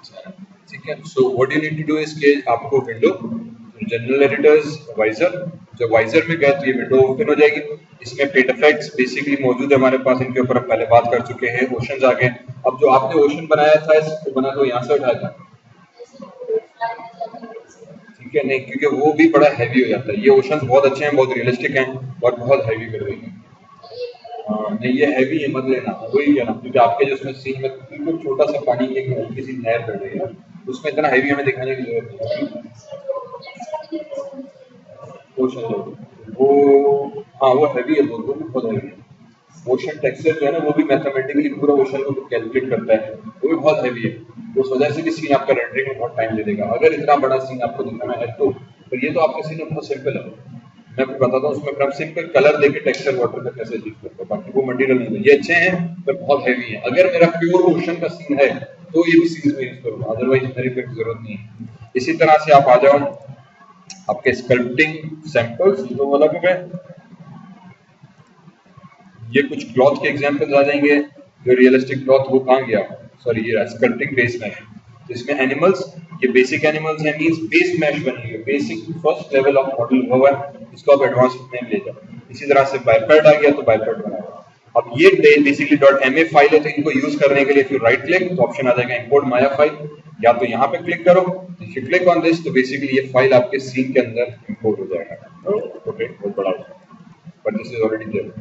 ठीक है। So what you need to do is कि आपको विंडो जनरल एडिटर्स वाइजर, जब वाइजर में गए तो ये विंडो ओपन हो जाएगी। इसमें पेट इफेक्ट्स बेसिकली मौजूद है हमारे पास, इनके ऊपर हम पहले बात कर चुके हैं। ओशंस आ गए। अब जो आपने ओशन बनाया था इसको बना तो यहाँ से उठाया था, ठीक है। नहीं, क्योंकि वो भी बड़ा हैवी हो जाता है। ये ओशंस बहुत अच्छे हैं, बहुत रियलिस्टिक हैं और बहुत हैवी कर रही है। नहीं ये हैवी है, मत लेना, वही है ना, क्योंकि आपके जो उसमें सीन में बिल्कुल छोटा सा पानी की एक हल्की सी नहर बह रही है, उसमें इतना हैवी हमें दिखाने की जरूरत नहीं है। ओशन वो, हाँ वो हैवी है, वो भी बहुत हैवी है। ओशन टेक्सचर जो है ना वो भी मैथमेटिकली पूरा ओशन को कैलकुलेट करता है, वो भी बहुत हैवी है। तो उस वजह से भी सीन आपका रेंडरिंग में बहुत टाइम ले लेगा। अगर इतना बड़ा सीन आपको दिखाना है तो ये तो आपका सीन बहुत सिंपल है। मैं आपको बताता हूँ उसमें फिर आप सिंपल कलर देके टेक्सचर वाटर का कैसे अचीव करते हो। बाकी वो मटेरियल नहीं है, ये अच्छे हैं पर बहुत हैवी है। अगर मेरा प्योर ओशन का सीन है तो ये भी सीरीज में यूज करूंगा, अदरवाइज मेरी फिर जरूरत नहीं है। इसी तरह से आप आ जाओ आपके स्कल्पटिंग सैंपल्स जो अलग हो गए, ये कुछ क्लॉथ के एग्जांपल्स आ जाएंगे। जो रियलिस्टिक क्लॉथ वो कहाँ गया, सॉरी ये स्कल्पटिंग बेस मैश। तो इसमें एनिमल्स, ये बेसिक एनिमल्स हैं, मींस बेस मैश बनी है, basic first level of model हुआ है, इसको आप एडवांस में ले जाओ। इसी तरह से बाइपेड आ गया तो बाइपेड बनाया। अब ये बेसिकली .ma फाइल है, तो इनको यूज करने के लिए फिर राइट क्लिक तो ऑप्शन आ जाएगा इंपोर्ट माया फाइल, या तो यहाँ पे क्लिक करो, if you click on this तो बेसिकली ये फाइल आपके सीन के अंदर इंपोर्ट हो जाएगा। ओके, बहुत बड़ा but this is already there,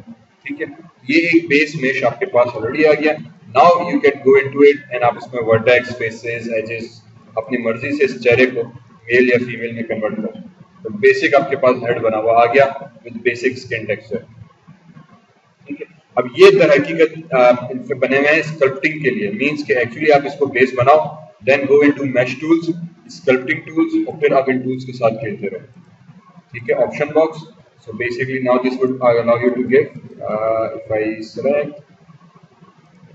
ठीक है। ये एक बेस मेश आपके पास ऑलरेडी आ गया। Now you can go into it and आप इसमें वर्टेक्स, फेसेस, एजेस अपनी मर्जी से इस चेहरे को मेल या फीमेल में कन्वर्ट कर। तो बेसिक आपके पास हेड बना हुआ आ गया विद बेसिक स्किन टेक्सचर, ठीक है। अब ये दर हकीकत इनसे बने हुए हैं स्कल्पटिंग के लिए, मींस कि एक्चुअली आप इसको बेस बनाओ, then go into mesh tools, sculpting tools, और फिर आप इन टूल्स के साथ खेलते रहो, ठीक है। Option box, so basically now this would allow you to give if I select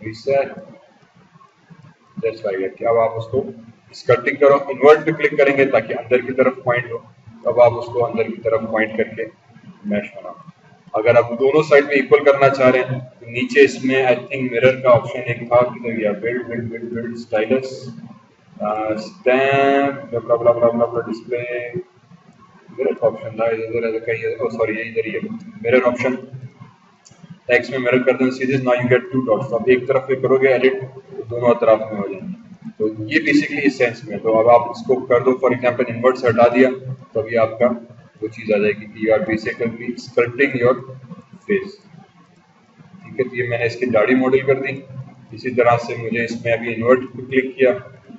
reset just like that, अब आप उसको स्कल्पटिंग करो, इन्वर्ट पे क्लिक करेंगे ताकि अंदर की तरफ पॉइंट हो, तब आप उसको अंदर की तरफ पॉइंट करके मैश बनाओ। अगर आप दोनों साइड में इक्वल करना चाह रहे हैं तो नीचे इसमें आई थिंक मिरर का ऑप्शन एक था, किधर गया, build build build build stylus stamp blah blah blah blah display, mirror option था इधर कहीं, ओ सॉरी ये इधर ही है, मिरर ऑप्शन, टेक्स्ट में मिरर कर दें सीधे, now you get to dots, आप एक तरफ पे करोगे एडिट तो दोनों तरफ में हो जाएंगे। तो ये बेसिकली इस सेंस में। तो अब आप इसको कर दो फॉर एग्जांपल इन्वर्ट से हटा दिया तो अभी आपका वो चीज आ जाएगी कि you are basically sculpting your face, ठीक है। तो ये मैंने इसकी दाढ़ी मॉडल कर दी। इसी तरह से मुझे इसमें अभी इन्वर्ट पे क्लिक किया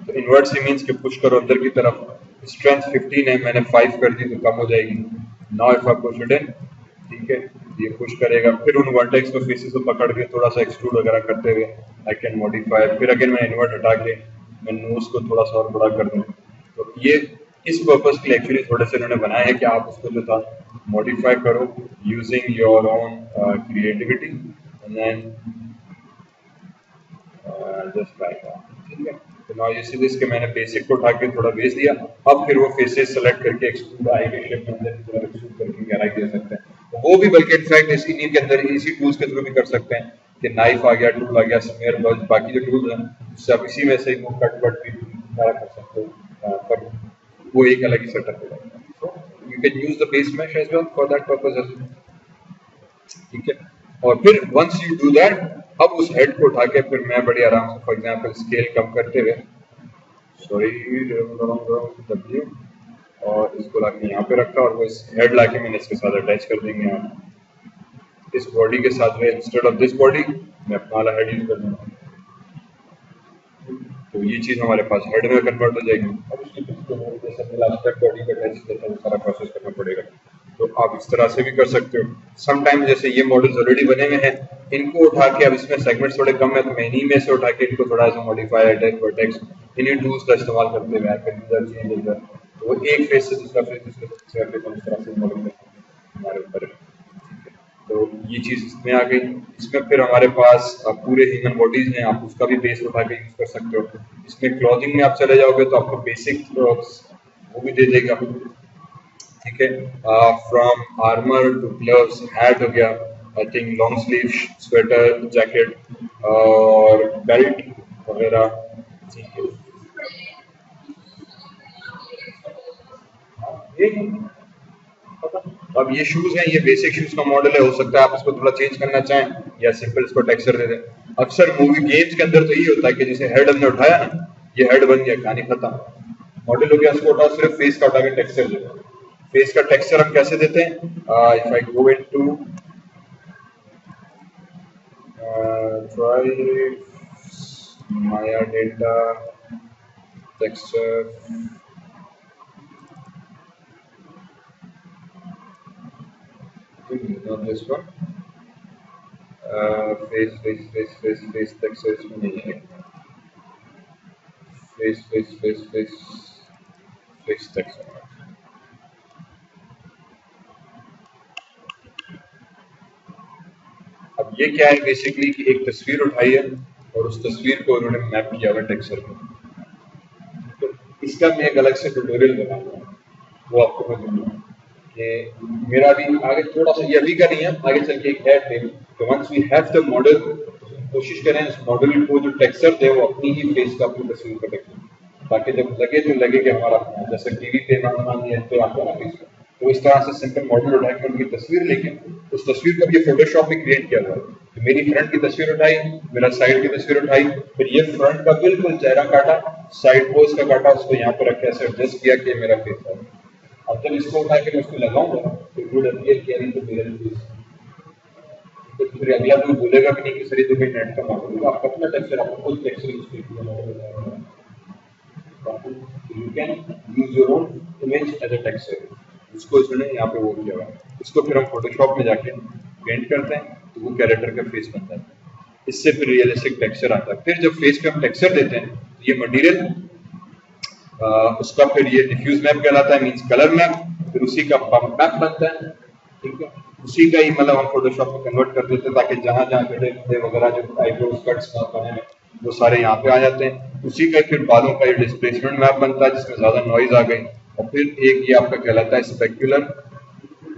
तो इन्वर्ट से मीन्स कि पुश करो अंदर की तरफ, स्ट्रेंथ 15 है, मैंने 5 कर दी तो कम हो जाएगी। Now if I push it in, ठीक है, ये पुश करेगा। फिर उन वर्टेक्स को फेसेस को पकड़ के थोड़ा सा एक्सट्रूड वगैरह करते हुए आई कैन मॉडिफाई, फिर अगेन मैं इन्वर्ट हटा के मैं नोज को थोड़ा सा और बड़ा कर दूं। तो ये इस पर्पस के लिए एक्चुअली थोड़े से उन्होंने बनाया है कि आप उसको जो था मॉडिफाई करो using your own creativity and then just like that, ठीक है। तो नाउ यू सी दिस के मैंने बेसिक को उठा के थोड़ा भेज दिया। अब फिर वो फेसेस सेलेक्ट करके एक्सट्रूड आएंगे शेप के अंदर थोड़ा एक्सट्रूड करके गहराई दे सकते हैं। तो वो भी बल्कि इनफैक्ट इसी के अंदर इसी टूल्स के थ्रू भी कर सकते हैं कि नाइफ आ गया, टूल आ गया, स्मेयर ब्रश, बाकी जो टूल्स हैं सब इसी में से वो कट वट भी सारा कर सकते हो, पर वो एक अलग ही सेटअप है। So you can use the base mesh as well for that purpose as well, ठीक है। और फिर वंस यू डू दैट, अब उस हेड को उठा के फिर मैं बड़ी आराम से फॉर एग्जांपल स्केल कम करते हुए, सॉरी डब्ल्यू, और इसको लाके यहाँ पे रखा और वो इस हेड लाके मैंने इसके साथ अटैच कर देंगे यहाँ इस बॉडी के साथ में, इंस्टेड ऑफ दिस बॉडी मैं अपना वाला हेड यूज कर दूंगा। तो ये चीज हमारे पास हेड में कन्वर्ट हो जाएगी। अब उसकी बॉडी का अटैच करता है सारा प्रोसेस करना पड़ेगा। तो आप इस तरह से भी कर सकते हो। समटाइम जैसे ये मॉडल्स ऑलरेडी बने हुए हैं, इनको उठा के, अब इसमें सेगमेंट्स थोड़े कम है तो मैं इन्हीं में से उठा के इनको थोड़ा सा मॉडिफाई, अटैच, वर्टेक्स, इन्हीं टूल्स का इस्तेमाल करते हुए चेंज होगा। तो वो एक फेस से दूसरा फेस, दूसरे फेस से अगले इस तरह से मॉडल हमारे ऊपर है। तो ये चीज इसमें आ गई। इसमें फिर हमारे पास पूरे ह्यूमन बॉडीज हैं, आप उसका भी बेस उठा के यूज कर सकते हो। इसमें क्लॉथिंग में आप चले जाओगे तो आपको बेसिक वो भी दे देगा, ठीक है। From armour to gloves, hat हो गया, I think long sleeve sweater, jacket और बेल्ट वगैरह, ठीक है। अब ये शूज हैं, ये बेसिक शूज का मॉडल है, हो सकता है आप इसको थोड़ा चेंज करना चाहें या सिंपल इसको टेक्सचर दे दें। अक्सर मूवी गेम्स के अंदर तो ये होता है कि जैसे हेड हमने उठाया ना, ये हेड बन गया, कहानी खत्म, मॉडल हो गया, उसको उठाओ, सिर्फ फेस का उठा के टेक्सचर दे दो। फेस का टेक्सचर हम कैसे देते हैं? If I go into try Maya data texture not this one face texture इसमें नहीं है, face texture। अब ये क्या है बेसिकली कि एक तस्वीर उठाई है और उस तस्वीर को उन्होंने मैप किया हुआ टेक्सचर में। तो इसका मैं एक अलग से ट्यूटोरियल बनाऊंगा, वो आपको मैं दूंगा कि मेरा भी आगे थोड़ा सा, ये अभी का नहीं है, आगे चल के एक है फ्रेम। तो once we have the model, कोशिश करें उस मॉडल को जो टेक्सचर दे वो अपनी ही फेस का अपनी तस्वीर का टेक्सचर, ताकि जब लगे तो लगे कि हमारा, जैसे टीवी पे मान लिया तो आपका फेस, तो इस तरह से सिंपल मॉडल उठा के उनकी तस्वीर लेके उस तस्वीर को भी फोटोशॉप में क्रिएट किया हुआ है। तो मेरी फ्रंट की तस्वीर उठाई, मेरा साइड की तस्वीर उठाई, फिर ये फ्रंट का बिल्कुल चेहरा काटा, साइड पोज का काटा, उसको यहाँ पर रख के ऐसे एडजस्ट किया कि मेरा फेस है। अब जब इसको उठा के मैं उसको लगाऊंगा तो गुड अपीयर किया नहीं तो मेरा फेस, तो फिर अगला कोई बोलेगा कि नहीं कि सर ये तो कोई नेट का मॉडल है, आपका अपना टेक्सचर, आपको खुद टेक्सचर यूज करके you can use your own image as a texture। उसको इसने यहाँ पे वो किया हुआ है, इसको फिर हम फोटोशॉप में जाके पेंट करते हैं तो वो कैरेक्टर का फेस बनता है, इससे फिर रियलिस्टिक टेक्सचर आता है। फिर जब फेस पे हम टेक्सचर देते हैं तो ये मटेरियल उसका फिर ये डिफ्यूज मैप कहलाता है, मींस कलर मैप, फिर उसी का बम्प मैप बनता है, ठीक है। उसी का ही मतलब हम फोटोशॉप में कन्वर्ट कर देते हैं ताकि जहाँ जहाँ गड्ढे वगैरह जो आईब्रोज कट्स बने हैं वो सारे यहाँ पे आ जाते हैं। उसी का फिर बालों का ये डिस्प्लेसमेंट मैप बनता है जिसमें ज्यादा नॉइज आ गई, और फिर एक ये आपका कहलाता है स्पेक्युलर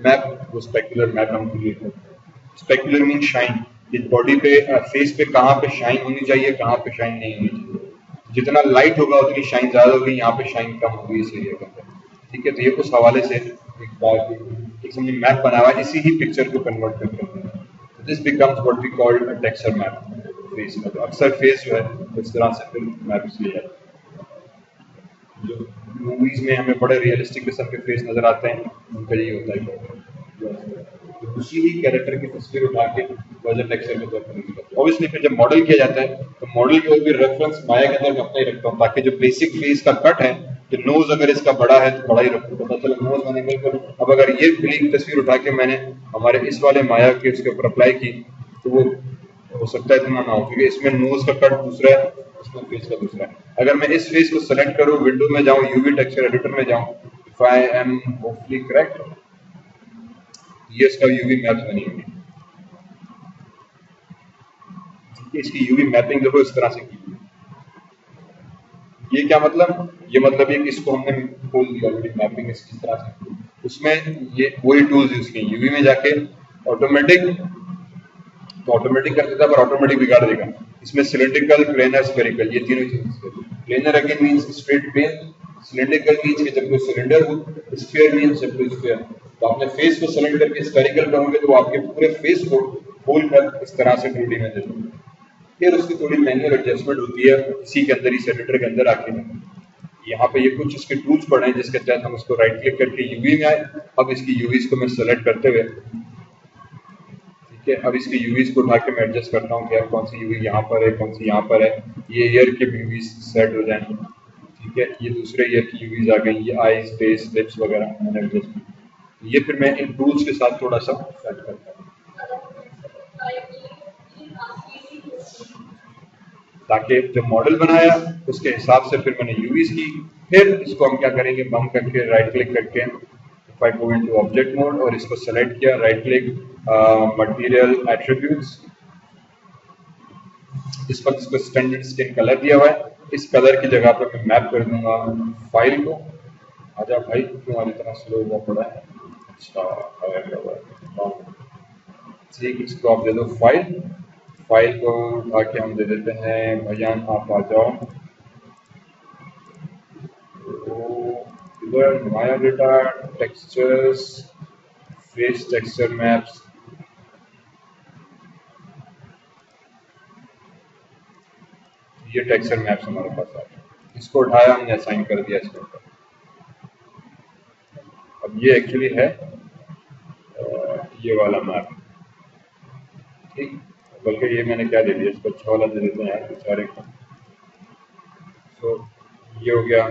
मैप, वो स्पेक्युलर मैप हम क्रिएट करते हैं। स्पेक्युलर मीन शाइन, इस बॉडी पे फेस पे कहाँ पे शाइन होनी चाहिए, कहाँ पे शाइन नहीं होनी चाहिए, जितना लाइट होगा उतनी शाइन ज्यादा होगी, यहाँ पे शाइन कम होगी इस एरिया के अंदर, ठीक है। तो ये उस हवाले से एक बार एक समझे मैप बना हुआ है इसी ही पिक्चर को कन्वर्ट करके, this becomes what we call a texture map face का। तो अक्सर फेस जो है इस तरह से फिर मैप इसलिए है, जो मूवीज में हमें बड़े रियलिस्टिक किस्म के फेस नजर आते हैं उनका यही होता है, तो उसी ही कैरेक्टर की तस्वीर उठा के वजन टेक्सचर के तौर पर यूज करते हैं। ऑब्वियसली फिर जब मॉडल किया जाता है तो मॉडल के ऊपर भी रेफरेंस माया के अंदर मैं अपना ही रखता हूँ, ताकि जो बेसिक फेस का कट है, तो नोज अगर इसका बड़ा है तो बड़ा ही रखूँ, पता चले नोज मैंने बिल्कुल, अब अगर ये क्लीन तस्वीर उठा के मैंने हमारे इस वाले माया के उसके ऊपर अप्लाई की तो वो हो सकता है इतना ना हो, क्योंकि इसमें नोज का कट दूसरा है, इसमें फेस का दूसरा है। अगर मैं इस फेस को सेलेक्ट करूँ, विंडो में जाऊँ, यूवी टेक्सचर एडिटर में जाऊँ, if I am hopefully correct, ये इसका यूवी मैप बनी हुई, इसकी यूवी मैपिंग देखो इस तरह से की। ये क्या मतलब? ये मतलब ये कि इसको हमने खोल दिया ऑलरेडी, मैपिंग इस तरह से, उसमें ये वही टूल्स यूज किए, यूवी में जाके ऑटोमेटिक, तो ऑटोमेटिक कर देता है पर ऑटोमेटिक बिगाड़ देगा। इसमें सिलेंड्रिकल, प्लेनर, स्फेरिकल, ये तीनों चीजें। Planar again means straight plane, cylindrical means कि जब कोई सिलेंडर हो, स्फीयर मींस जब कोई स्फीयर। तो आपने फेस को सिलेंड करके स्फेरिकल करोगे तो आपके पूरे फेस को खोल कर इस तरह से 2D में दे दोगे। फिर उसकी थोड़ी मैनुअल एडजस्टमेंट होती है इसी के अंदर, इस एडिटर के अंदर आके। यहाँ पे ये कुछ इसके टूल्स पड़े हैं जिसके तहत हम इसको राइट क्लिक करके यूवी में आए। अब इसकी यूवीज को मैं सेलेक्ट करते हुए, ठीक है, अब इसकी यूवीज को उठा के मैं एडजस्ट करता हूँ कि यार कौन सी यूवी यहाँ पर है, कौन सी यहाँ पर है, ये ईयर के यूवीज सेट हो जाए, ठीक है, ये दूसरे ईयर की यूवीज आ गई, ये आईज, फेस, लिप्स वगैरह मैंने एडजस्ट की। ये फिर मैं इन टूल्स के साथ थोड़ा सा सेट करता हूँ ताकि जो मॉडल बनाया उसके हिसाब से फिर मैंने यूवीज की। फिर इसको हम क्या करेंगे, बम करके राइट क्लिक करके if I go into object mode और इसको सेलेक्ट किया, राइट क्लिक, मटेरियल एट्रीब्यूट्स, इस वक्त इसको स्टैंडर्ड स्किन कलर दिया हुआ है, इस कलर की जगह पर मैं मैप कर दूंगा फाइल को। आजा भाई, क्यों आज इतना स्लो हुआ पड़ा है? अच्छा ठीक, इसको आप दे दो फाइल, फाइल को उठा के हम दे देते हैं भैया आप आ जाओ, तो learn Maya data, textures, face texture maps. ये टेक्सचर मैप्स हमारे पास आ गए, इसको उठाया हमने असाइन कर दिया इसके ऊपर। अब ये एक्चुअली है ये वाला मैप, ठीक, बल्कि ये मैंने क्या दे दिया, इसको अच्छा वाला दे देते हैं यार बेचारे को। तो ये हो गया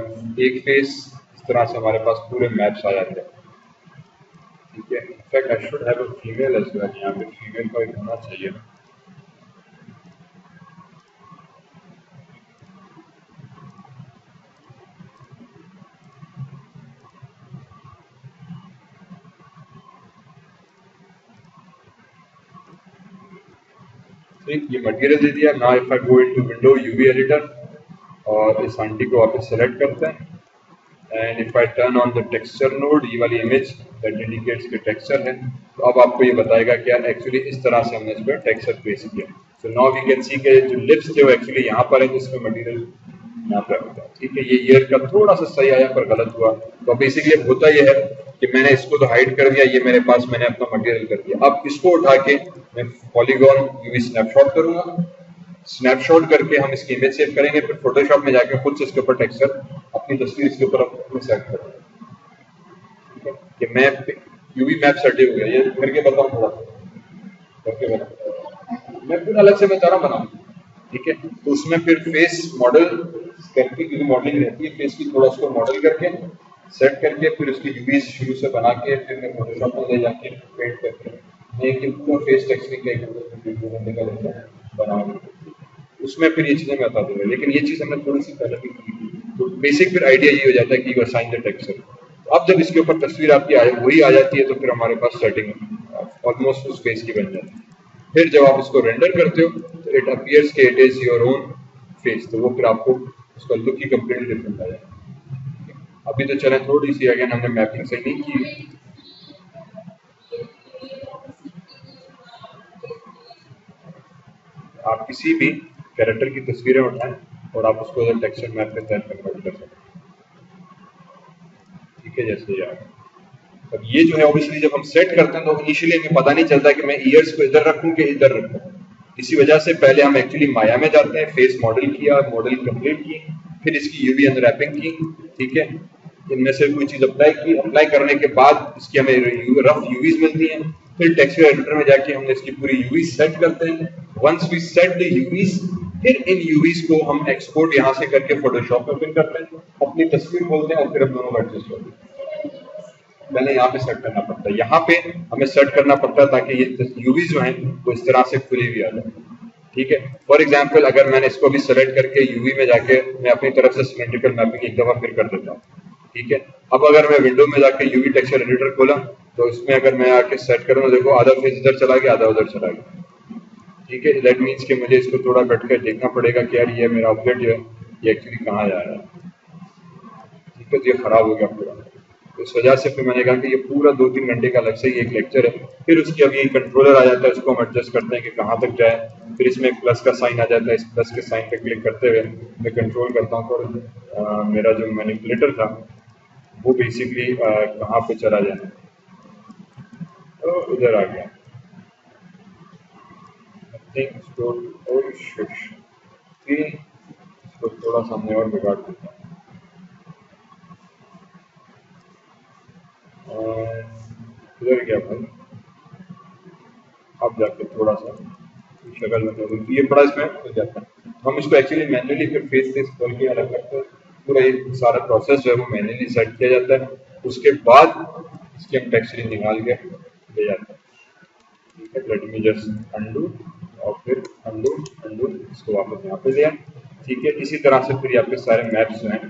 एक फेस, इस तरह से हमारे पास पूरे मैप्स आ जाते हैं, ठीक है। In fact I should have a female as well, यहाँ पे फीमेल का एक होना चाहिए। ठीक, ये मटेरियल दे दिया। Now if I go into window UV editor और इस आंटी को वापस सेलेक्ट करते हैं, and if I turn on the texture node, ये वाली इमेज दैट इंडिकेट्स कि टेक्सचर है, तो अब आपको ये बताएगा कि यार एक्चुअली इस तरह से हमने इस पर टेक्सचर पेश किया। So now we can see के जो लिप्स थे वो एक्चुअली यहाँ पर है, जिसमें मटेरियल यहाँ पर होता है, ठीक है। ये ईयर का थोड़ा सा सही आया पर गलत हुआ। तो बेसिकली होता ये है कि मैंने इसको तो हाइड कर दिया, ये मेरे पास मैंने अपना मटेरियल कर दिया। अब इसको उठा के मैं पॉलीगॉन यूवी स्नैपशॉट करूंगा, स्नैपशॉट करके हम इसकी इमेज सेव करेंगे, फिर फोटोशॉप में जाके खुद से इसके ऊपर टेक्सचर अपनी तस्वीर इसके ऊपर अपने सेट करेंगे, ठीक है। कि मैप यूवी मैप सेट हो गया, ये करके बताऊं थोड़ा करके बताऊं, मैं फिर अलग से मैं चाह रहा बनाऊंगा, ठीक है। तो उसमें फिर फेस मॉडल करके, क्योंकि मॉडलिंग रहती है फेस की, थोड़ा उसको मॉडल करके सेट करके फिर उसकी यूवीज शुरू से बना के फिर मैं फोटोशॉप में ले जाके पेंट करके मैं एक पूरा फेस टेक्सचरिंग का एक वीडियो बनने का लेकर बनाऊंगा, उसमें फिर ये चीजें मैं बता दूंगा। लेकिन ये चीज हमने थोड़ी सी पहले भी की थी, तो बेसिक फिर आइडिया ये हो जाता है कि यू असाइन द टेक्सचर। अब जब इसके ऊपर तस्वीर आपकी वही आ जाती है, तो फिर हमारे पास सेटिंग ऑलमोस्ट उस फेस की बन जाती है। फिर जब आप इसको रेंडर करते हो तो इट अपीयर्स कि it is your own face, तो वो फिर आपको उसका लुक ही कंप्लीटली डिफरेंट आ जाएगा। अभी तो चलें थोड़ी सी अगेन हमने मैपिंग सही नहीं की, आप किसी भी कैरेक्टर की तस्वीरें उठाएं और आप उसको अगर टेक्सचर मैप के तहत कन्वर्ट कर सकते हैं, ठीक है। जैसे यार अब ये जो है ऑब्वियसली जब हम सेट करते हैं तो इनिशियली हमें पता नहीं चलता कि मैं ईयर्स को इधर रखूं कि इधर रखूं। इसी वजह से पहले हम एक्चुअली माया में जाते हैं, फेस मॉडल किया, मॉडल कंप्लीट की, फिर इसकी यूवी अनरैपिंग की, ठीक है। इनमें से कोई चीज अप्लाई की, अप्लाई करने के बाद इसकी हमें रफ यूवीज मिलती हैं, फिर टेक्सचर एडिटर में जाके हमने इसकी पूरी यूवी सेट करते हैं। Once we set the UVs, फिर इन यूवीज को हम एक्सपोर्ट यहाँ से करके फोटोशॉप में फिर करते हैं, अपनी तस्वीर खोलते हैं और फिर हम दोनों का एडजस्ट होते हैं। पहले यहाँ पे सेट करना पड़ता है, यहाँ पे हमें सेट करना पड़ता है ताकि ये यूवी जो है वो इस तरह से खुली हुई आ जाए, ठीक है। फॉर एग्जाम्पल अगर मैंने इसको भी सेलेक्ट करके यूवी में जाके मैं अपनी तरफ से सिमेट्रिकल मैपिंग एक दफा फिर कर देता हूँ, ठीक है। अब अगर मैं विंडो में जाके यूवी टेक्सचर एडिटर खोला तो इसमें अगर मैं आके सेट करूँ, देखो आधा फेस इधर चला गया, आधा उधर चला गया, ठीक है। दैट मीन्स कि मुझे इसको थोड़ा बैठ कर देखना पड़ेगा कि यार ये मेरा ऑब्जेक्ट जो है ये एक्चुअली कहाँ जा रहा है, ठीक है। तो ये खराब हो गया पूरा। तो इस वजह से फिर मैंने कहा कि ये पूरा 2-3 घंटे का अलग से ही एक लेक्चर है। फिर उसकी अब ये कंट्रोलर आ जाता है, उसको हम एडजस्ट करते हैं कि कहाँ तक जाए। फिर इसमें एक प्लस का साइन आ जाता है, इस प्लस के साइन पे क्लिक करते हुए मैं कंट्रोल करता हूँ और मेरा जो मैनिपुलेटर था वो बेसिकली कहाँ पे चला जाए, तो इधर आ गया। इसको थोड़ा सा हमने और बिगाड़ देता हूँ, इधर गया भाई। अब जाके थोड़ा सा शक्ल में ये बड़ा इसमें हो जाता है। हम इसको एक्चुअली मैन्युअली फिर फेस से खोल के अलग करते हैं, पूरा ये सारा प्रोसेस जो है वो मैन्युअली सेट किया जाता है। उसके बाद इसकी हम टेक्सचरिंग निकाल के ले जाते हैं, ठीक है। लेट मी जस्ट अंडू और फिर अंडू अंडू, इसको वापस यहाँ पे लिया, ठीक है। इसी तरह से फिर आपके सारे मैप्स जो हैं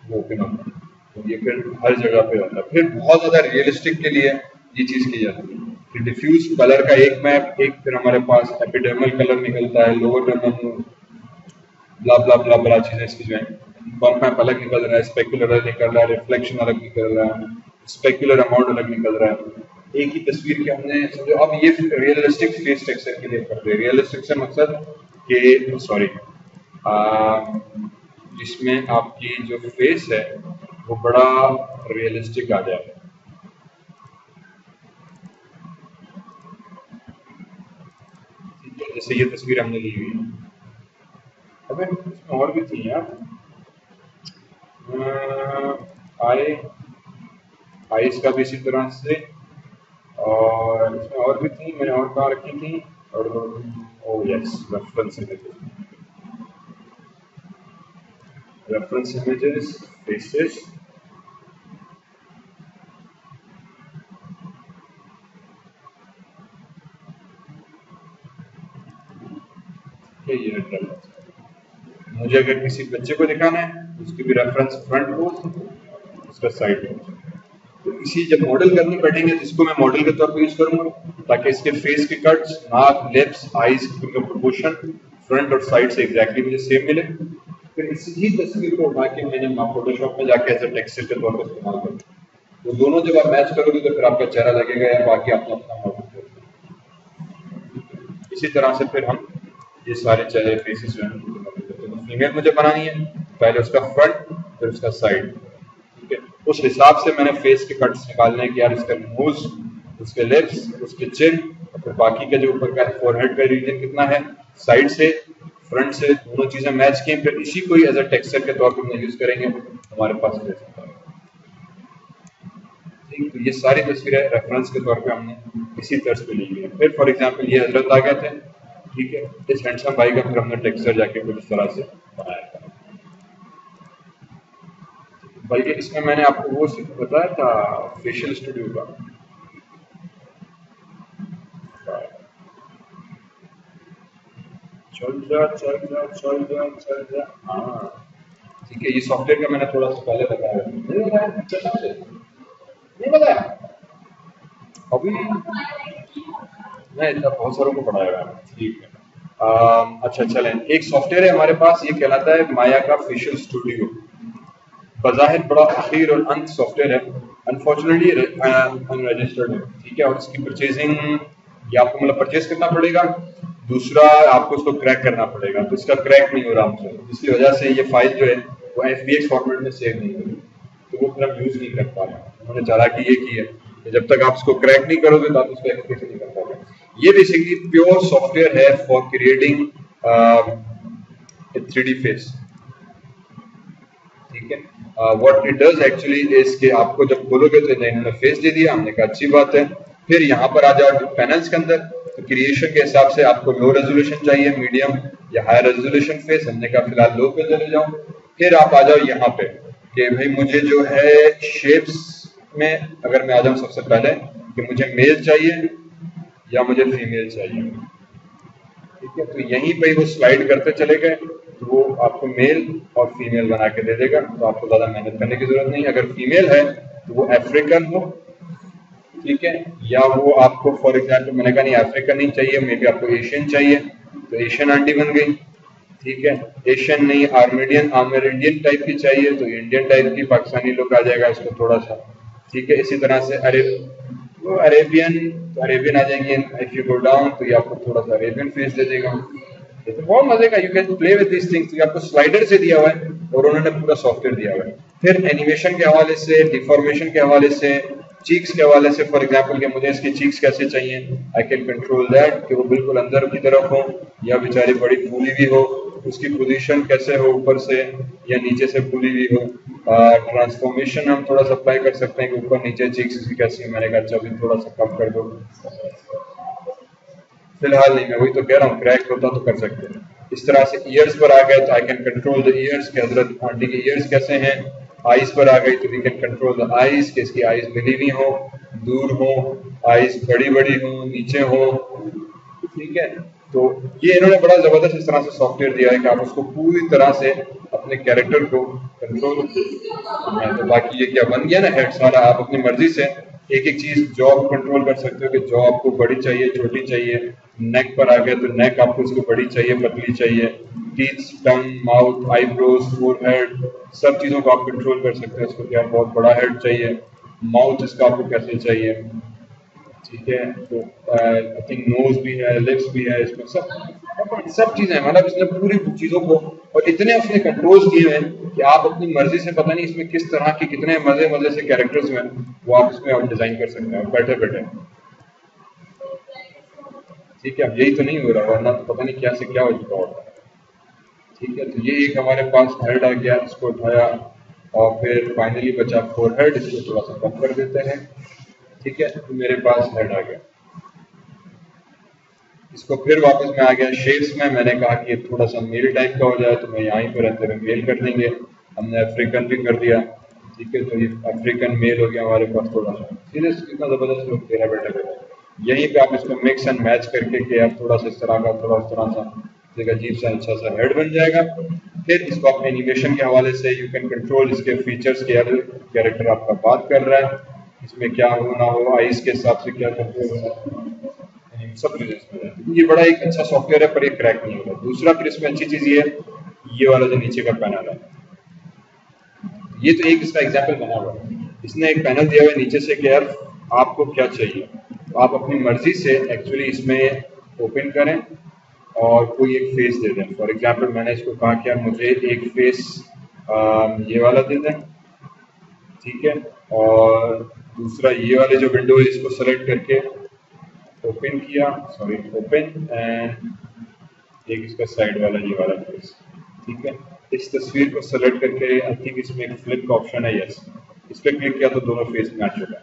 वो ओपन होते हैं, तो ये फिर हर जगह पे रहता है। फिर बहुत ज़्यादा रियलिस्टिक के लिए ये चीज़ की जाती है। फिर डिफ्यूज कलर का एक मैप, एक फिर हमारे पास एपिडर्मल कलर निकलता है, लोअर डर्मल, ब्ला ब्ला ब्ला ब्ला चीज़ें इसकी जो है। बम्प मैप अलग निकल रहा है, स्पेकुलर अलग निकल रहा है, रिफ्लेक्शन अलग निकल रहा है, स्पेकुलर अमाउंट अलग निकल रहा है। एक ही तस्वीर के हमने समझो अब ये रियलिस्टिक फेस टेक्सचर के लिए करते हैं। रियलिस्टिक से मकसद कि सॉरी जिसमें आपकी जो फेस है वो बड़ा रियलिस्टिक आ जाएगा। ठीक है, जैसे ये तस्वीर हमने ली हुई है। अबे इसमें और भी थी यार, आई आइस का भी इसी तरह से, और इसमें और भी थी, मैंने और कहाँ रखी थी, और ओ यस, रेफरेंस इमेजेस, फेसेस, ये रेफरेंस। मुझे अगर किसी बच्चे को दिखाना है उसकी भी रेफरेंस फ्रंट हो, उसका साइड हो। तो इसी जब मॉडल करनी पड़ेंगे तो इसको मैं मॉडल के तौर पे यूज करूंगा, ताकि इसके फेस के कट्स, नाक, लिप्स, आईज का प्रोपोर्शन फ्रंट और साइड से एग्जैक्टली मुझे सेम मिले। फिर इसी तस्वीर को उठा के मैंने फोटोशॉप में जाके एज ए टेक्सचर के तौर पर इस्तेमाल करूँ। तो दोनों जब आप मैच करोगे तो फिर आपका चेहरा लगेगा या बाकी अपना अपना मॉडल। इसी तरह से फिर हम ये सारे चेहरे फेसेस जो हैं, फीमेल मुझे बनानी है, पहले उसका फ्रंट फिर उसका साइड। ठीक है, उस हिसाब से मैंने फेस के कट्स निकालने हैं कि यार इसका नोज, उसके लिप्स, उसके चिन, और फिर बाकी का जो ऊपर का फोरहेड का रीजन कितना है, साइड से फ्रंट से दोनों चीजें मैच की। फिर इसी को ही एज अ टेक्सचर के तौर पर यूज करेंगे, हमारे पास फेस होता है। ठीक, तो ये सारी तस्वीरें रेफरेंस के तौर पे हमने इसी तर्ज पे ली हुई है। फिर फॉर एग्जांपल ये हजरत आ गए थे, ठीक है, इस हैंडसम भाई का फिर हमने टेक्सचर जाके कुछ इस तरह से बनाया था। बल्कि इसमें मैंने आपको वो बताया था फेशियल स्टूडियो का, चल जा चल जा चल जा चल जा, हाँ ठीक है। ये सॉफ्टवेयर का मैंने थोड़ा सा पहले बताया, नहीं बताया, नहीं बताया अभी, मैं इतना बहुत सारों को पढ़ाया है। ठीक है, अच्छा चलें, एक सॉफ्टवेयर है हमारे पास, ये कहलाता है माया का फेशियल स्टूडियो। बज़ाहिर बड़ा अखीर और अंत सॉफ्टवेयर है, अनफॉर्चुनेटली अनरजिस्टर्ड है। ठीक है, और इसकी परचेजिंग या आपको मतलब परचेज करना पड़ेगा, दूसरा आपको इसको क्रैक करना पड़ेगा। तो इसका क्रैक नहीं हो रहा हमसे, जिसकी वजह से ये फाइल जो है वो FBX फॉर्मेट में सेव नहीं हो रही, तो वो फिर हम यूज नहीं कर पा रहे। उन्होंने चालाकी ये की है कि जब तक आप इसको क्रैक नहीं करोगे तो आप इसको एक्सप्रेस नहीं कर पाओगे। ये बेसिकली प्योर सॉफ्टवेयर है फॉर क्रिएटिंग 3D फेस। ठीक है, what it does actually is कि आपको जब खोलोगे तो इन्होंने फेस दे दिया, हमने कहा अच्छी बात है। फिर यहाँ पर आ जाओ पैनल्स के अंदर, तो क्रिएशन के हिसाब से आपको लो रेजोल्यूशन चाहिए, मीडियम या हाई रेजोल्यूशन फेस, हमने कहा फिलहाल लो पे चले जाओ। फिर आप आ जाओ यहाँ पे कि भाई मुझे जो है शेप्स में अगर मैं आ जाऊँ सबसे पहले कि मुझे मेल चाहिए या मुझे फीमेल चाहिए। ठीक है, तो यहीं पे वो स्लाइड करते चले गए तो वो आपको मेल और फीमेल बना के दे देगा, तो आपको ज्यादा मेहनत करने की जरूरत नहीं। अगर फीमेल है तो वो अफ्रीकन हो, ठीक है, या वो आपको फॉर एग्जाम्पल मैंने कहा नहीं अफ्रीकन नहीं चाहिए, मे बी आपको एशियन चाहिए, तो एशियन आंटी बन गई। ठीक है, एशियन नहीं आर्मेरिंडियन टाइप की चाहिए तो इंडियन टाइप की, पाकिस्तानी लुक आ जाएगा इसको थोड़ा सा। ठीक है, इसी तरह से अरेबियन, तो अरेबियन आ जाएंगे। इफ यू गो डाउन तो ये आपको थोड़ा सा अरेबियन फेस दे देगा। तो बहुत मजे का, you can play with this things. तो आपको स्लाइडर से दिया हुआ है और उन्होंने पूरा सॉफ्टवेयर दिया हुआ है। फिर एनिमेशन के हवाले से, डिफॉर्मेशन के हवाले से, चीक्स के हवाले से, फॉर एग्जांपल कि मुझे इसकी चीक्स कैसे चाहिए, आई कैन कंट्रोल दैट कि वो बिल्कुल अंदर की तरफ हो या बेचारी बड़ी फूली भी हो, उसकी पोजीशन कैसे हो, ऊपर से या नीचे से फूली भी हो। ट्रांसफॉर्मेशन हम थोड़ा सा अप्लाई कर सकते हैं कि ऊपर नीचे चीक्स कैसी, मैंने कहा अच्छा भी थोड़ा सा कम कर दो, फिलहाल नहीं, मैं वही तो कह रहा हूँ, क्रैक होता तो कर सकते हैं। इस तरह से ईयर्स पर आ गए तो I can control the years के हजरत आंटी के ईयर्स कैसे हैं। आईज पर आ गई तो we can control the eyes कि इसकी आईज मिली हुई हो, दूर हो, आईज बड़ी बड़ी हो, नीचे हो। ठीक है, तो ये इन्होंने बड़ा जबरदस्त इस तरह से सॉफ्टवेयर दिया है कि आप उसको पूरी तरह से अपने कैरेक्टर को कंट्रोल है। तो बाकी ये क्या बन गया ना हेड सारा, आप अपनी मर्जी से एक एक चीज जॉब कंट्रोल कर सकते हो कि जॉब आपको बड़ी चाहिए, छोटी चाहिए। नेक पर आ गए तो नेक आपको इसको बड़ी चाहिए, पतली चाहिए। टीथ, टंग, माउथ, आईब्रोज, फोरहेड, सब चीजों को आप कंट्रोल कर सकते हैं। इसको क्या बहुत बड़ा हेड चाहिए, माउथ इसका आपको कैसे चाहिए। ठीक है, तो आई थिंक नोज भी है, लिप्स भी है, इसमें सब चीजें मतलब इसने पूरी चीजों को और इतने उसने कंट्रोल्स दिए हैं कि आप अपनी मर्जी से पता नहीं इसमें किस तरह के कितने मजे मजे से कैरेक्टर्स हैं वो आप इसमें आप डिजाइन कर सकते हैं बैठे बैठे। ठीक है, अब यही तो नहीं हो रहा, वरना तो पता नहीं क्या से क्या हो चुका होता। ठीक है, तो ये एक हमारे पास हेड आ गया, इसको उठाया और फिर फाइनली बचा फोरहेड, इसको थोड़ा सा कम कर देते हैं। ठीक है, तो मेरे पास हेड आ गया। इसको फिर वापस में आ गया शेप्स में, मैंने कहा कि ये थोड़ा सा मेल टाइप का हो जाए तो मैं यहाँ पर अंदर मेल कर देंगे। हमने अफ्रीकन भी कर दिया। ठीक है, तो ये अफ्रीकन मेल हो गया हमारे पास थोड़ा सा। सीधे कितना जबरदस्त लुक दे रहा है बेटा बेटा। यहीं पे आप इसको मिक्स एंड मैच करके कि आप थोड़ा सा इस तरह का थोड़ा इस तरह सा एक अजीब सा अच्छा सा हेड बन जाएगा। फिर इसको अपने एनिमेशन के हवाले से यू कैन कंट्रोल इसके फीचर्स के, कैरेक्टर आपका बात कर रहा है इसमें क्या हो ना हो, आइस के हिसाब से क्या करते हो, सब चीजें। ये बड़ा एक अच्छा सॉफ्टवेयर है पर ये क्रैक नहीं होगा। दूसरा फिर इसमें अच्छी चीज ये है, ये वाला जो नीचे का पैनल है, ये तो एक इसका एग्जाम्पल बना हुआ है। इसने एक पैनल दिया हुआ है नीचे से कि यार आपको क्या चाहिए, तो आप अपनी मर्जी से एक्चुअली इसमें ओपन करें और कोई एक फेस दे दें। फॉर एग्जाम्पल मैंने इसको कहा कि यार मुझे एक फेस ये वाला दे दें। ठीक है, और दूसरा ये वाले जो विंडो है इसको सेलेक्ट करके ओपन किया, सॉरी ओपन, एंड एक इसका साइड वाला ये वाला फेस। ठीक है, इस तस्वीर को सेलेक्ट करके आई थिंक इसमें एक फ्लिप का ऑप्शन है, यस, इस पर क्लिक किया तो दोनों फेस मैच होगा।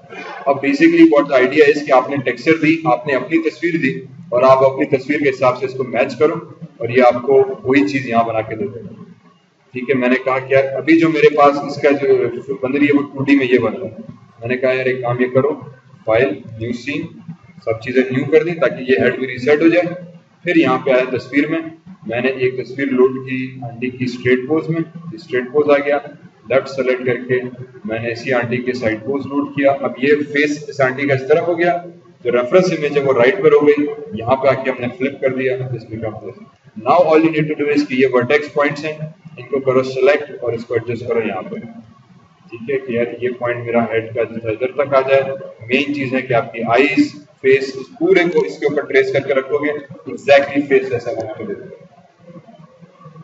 अब basically what the idea is कि आपने टेक्सचर दी, आपने अपनी तस्वीर दी और आप अपनी तस्वीर के हिसाब से इसको मैच करो और ये आपको वही चीज यहाँ बना के दे देगा। ठीक है, मैंने कहा कि यार अभी जो मेरे पास इसका जो बन रही है वो 2D में ये बन रहा है। मैंने कहा यार एक काम ये करो, फाइल न्यू सीन, सब चीजें न्यू कर दी ताकि ये हेड भी रीसेट हो जाए। फिर यहाँ पे आया तस्वीर में, मैंने एक तस्वीर लोड की आंटी की स्ट्रेट पोज में, स्ट्रेट पोज आ गया, लेफ्ट सेलेक्ट करके मैंने इसी आंटी के साइड पोज लोड किया। अब ये फेस इस आंटी का इस तरफ हो गया, जो रेफरेंस इमेज है वो राइट पर हो गई, यहाँ पे आके हमने फ्लिप कर दिया। Now all you need to do is कि ये वर्टेक्स पॉइंट्स हैं, इनको करो सेलेक्ट और इसको एडजस्ट करो यहाँ पे। ठीक है, कि यार ये पॉइंट मेरा हेड का इधर तक आ जाए। मेन चीज है कि आपकी आईज फेस पूरे को इसके ऊपर ट्रेस करके रखोगे, एग्जैक्टली फेस ऐसा बना के दे दोगे।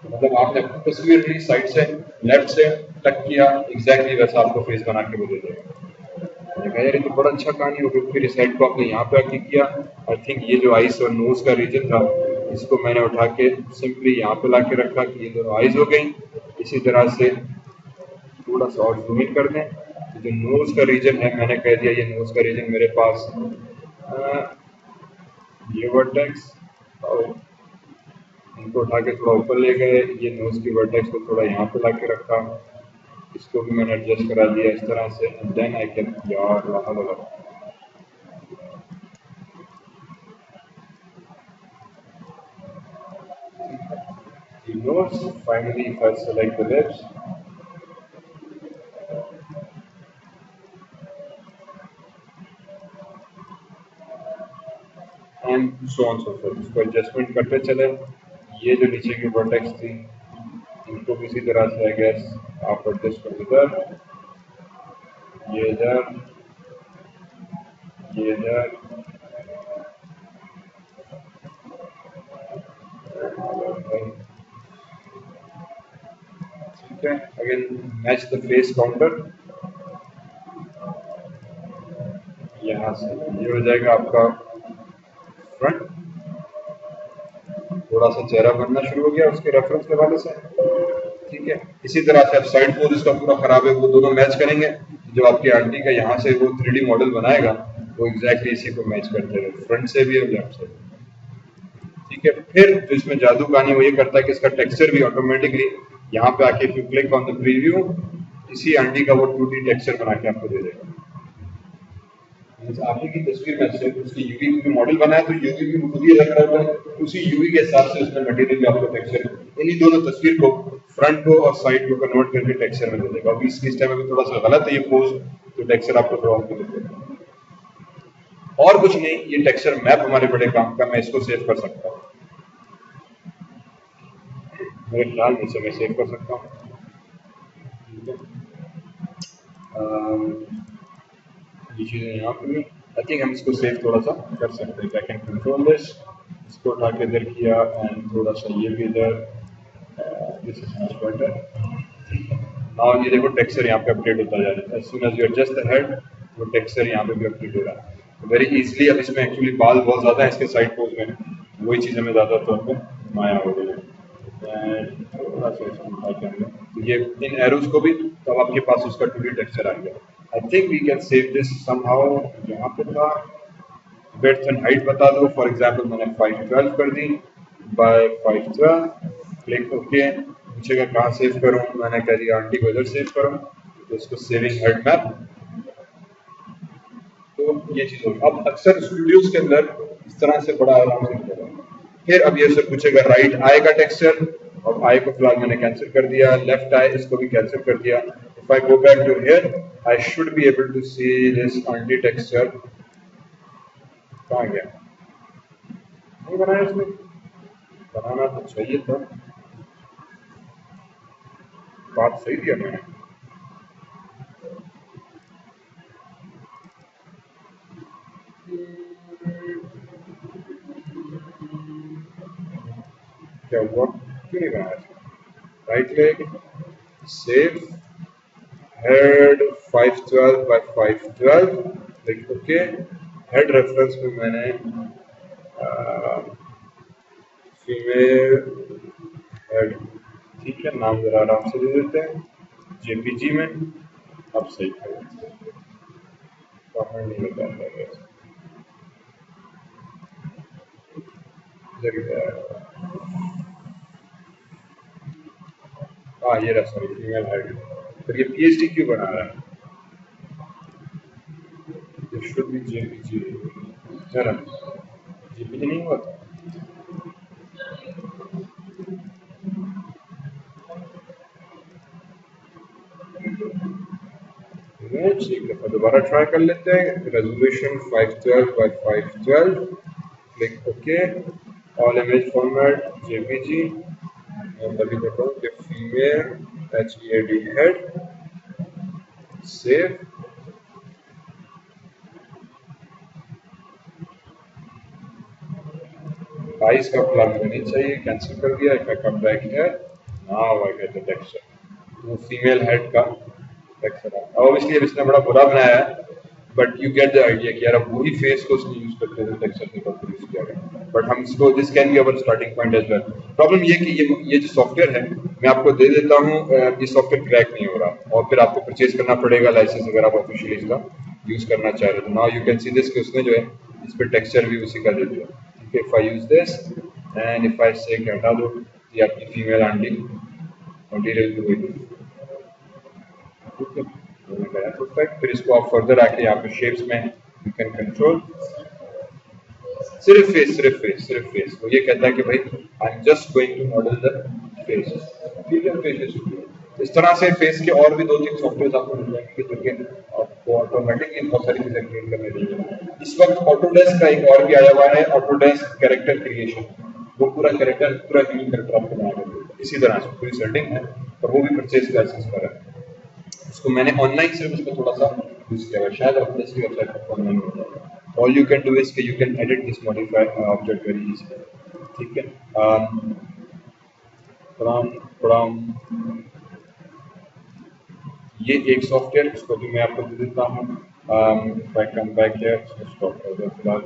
मतलब आपने अपनी तस्वीर ली साइड से, लेफ्ट से टक किया, एग्जैक्टली वैसा आपको फेस बना के वो दे देगा। मैंने कहा यार ये तो बड़ा अच्छा कहानी हो गई। फिर इस हेड को आपने यहाँ पे आके किया, आई थिंक ये जो आइस और नोज का रीजन था इसको मैंने उठा के सिंपली यहाँ पे ला के रखा कि ये दोनों आइज हो गई। इसी तरह से थोड़ा सा और जूम इन कर दें, जो नोज का रीजन है मैंने कह दिया ये नोज का रीजन मेरे पास ये वर्टेक्स, और इनको उठा के थोड़ा ऊपर ले गए, ये नोज की वर्टेक्स को थोड़ा यहाँ पे ला के रखा, इसको भी मैंने एडजस्ट करा दिया इस तरह से। एंड देन आई कैन यार the nose. Finally, if I select the lips, and so on so forth. इसको एडजस्टमेंट करते चले। ये जो नीचे की वर्टेक्स थी इनको भी इसी तरह से आई गेस आप एडजस्ट कर इधर, ये इधर, ये इधर, ठीक है। Again match the face counter, यहाँ से ये हो जाएगा आपका फ्रंट। थोड़ा सा चेहरा बनना शुरू हो गया उसके रेफरेंस के हवाले से। ठीक है, इसी तरह से आप साइड पोज इसका पूरा खराब है वो दोनों मैच करेंगे। जो आपकी आंटी का यहाँ से वो 3D मॉडल बनाएगा वो एग्जैक्टली इसी को मैच करते हैं, फ्रंट से भी और लेफ्ट से भी। ठीक है, फिर जो इसमें जादू कहानी वो ये करता है कि इसका टेक्सचर भी ऑटोमेटिकली यहाँ पे आके if you click on the preview इसी आंटी का वो 2D टेक्सचर बना के आपको दे देगा। आगे की तस्वीर में से उसकी यूवी की मॉडल बनाया तो यूवी भी खुद ही रख रहा है, उसी यूवी के हिसाब से उसमें मटेरियल आपको टेक्सचर इन्हीं दोनों तस्वीर को फ्रंट को और साइड को कन्वर्ट करके टेक्सचर में दे देगा। अभी इस टाइम में थोड़ा सा गलत है ये पोज, तो टेक्सचर आपको थोड़ा दे देगा। और कुछ नहीं, ये टेक्सचर मैप हमारे बड़े काम का, मैं इसको सेव कर सकता हूँ। मेरे ख्याल में से मैं सेव कर सकता हूँ। ये चीज़ें यहाँ पे भी आई थिंक हम इसको सेव थोड़ा सा कर सकते हैं। आई कैन कंट्रोल दिस, इसको उठा के इधर किया एंड थोड़ा सा ये भी इधर, this is much better. Now ये देखो टेक्सचर यहाँ पे अपडेट होता जा रहा है, as soon as you adjust the head वो टेक्सचर यहाँ पे भी अपडेट हो रहा है वेरी इजीली। अब इसमें एक्चुअली बाल बहुत ज़्यादा है इसके साइड पोज में, वही चीज़ें मैं ज़्यादा तौर पर माया हो गई है। थोड़ा सा इसको उठा के हमने तो ये इन एरोज को भी तब आपके पास उसका 2D टेक्सचर आ गया। I think we can save this somehow, यहाँ पे था विड्थ एंड हाइट बता दो, फॉर एग्जांपल मैंने 512 कर दी बाय 512, क्लिक ओके। पूछेगा कहाँ सेव करूँ, मैंने कह दिया आंटी को इधर सेव करूँ, तो इसको सेविंग हेड मैप, तो ये चीज होगी। अब अक्सर स्टूडियोज के अंदर इस तरह से बड़ा आराम से होगा। फिर अब ये से पूछेगा राइट आई का टेक्सचर, और आई को फिलहाल मैंने कैंसिल कर दिया, लेफ्ट आई इसको भी कैंसिल कर दिया। If I go back to here I should be able to see this aunty texture. कहाँ गया, नहीं बनाया इसमें, बनाना तो चाहिए था, बात सही दिया मैंने। क्या हुआ, क्यों नहीं बनाया इसमें, right click save head 512 by 512, click okay. Head reference में मैंने फीमेल हेड, ठीक है, नाम जरा आराम से दे देते हैं जेपीजी में। अब सही है, बाहर नहीं निकाल रहा है, हाँ ये रहा, सॉरी फीमेल हेड। फिर ये पीएचडी क्यों बना रहा है, ये शुड बी जेपीजी है ना, जेपीजी नहीं हुआ था। एक दफा दोबारा ट्राई कर लेते हैं, resolution 512 by 512, click okay, all image format JPG, और अभी देखो कि फीमेल एचईडी हेड, सेव। आइस का प्लग नहीं चाहिए, कैंसिल कर दिया। If I come back here now I get the texture, तो फीमेल हेड का टेक्सचर है। ऑब्वियसली अब इसने बड़ा बुरा बनाया है, but you get the idea कि यार अब वही फेस को उसने यूज करते थे टेक्सचर के ऊपर यूज किया गया। बट हम इसको this can be our starting point as well. Problem ये कि ये जो सॉफ्टवेयर है मैं आपको दे देता हूँ, ये सॉफ्टवेयर क्रैक नहीं हो रहा, और फिर आपको परचेज करना पड़ेगा लाइसेंस अगर आप ऑफिशियली इसका यूज करना चाह रहे हो। Now you can see this कि उसने जो है इस पर टेक्सचर भी उसी का दे दिया। ठीक है, if I use this and if I से हटा दो, ये आपकी फीमेल आंटी मटीरियल की हुई। ठीक है, परफेक्ट। फिर इसको आप फर्दर आके यहाँ पे शेप्स में यू कैन कंट्रोल, सिर्फ फेस। वो ये कहता है कि भाई I am just going to model the face, ठीक है, फेस। इस तरह से फेस के और भी 2-3 सॉफ्टवेयर आपको मिल जाएंगे जो कि आपको ऑटोमेटिकली बहुत सारी चीजें क्रिएट करने देंगे। इस वक्त ऑटोडेस्क का एक और भी आया हुआ है, ऑटोडेस्क कैरेक्टर क्रिएशन, वो पूरा कैरेक्टर, पूरा यूनिक कैरेक्टर आपको बना कर देगा। इसी तरह से पूरी सेटिंग है, और वो भी परचेज लाइसेंस पर है। उसको मैंने ऑनलाइन सिर्फ उसको थोड़ा सा यूज किया है, शायद अपने इसकी वेबसाइट पर ऑनलाइन हो जाएगा। All you can do is कि you can edit this modify object very easily. ठीक है, फ्रॉम ये एक सॉफ्टवेयर, इसको भी मैं आपको दे देता हूँ। If I come back here, stop कर दो फिलहाल,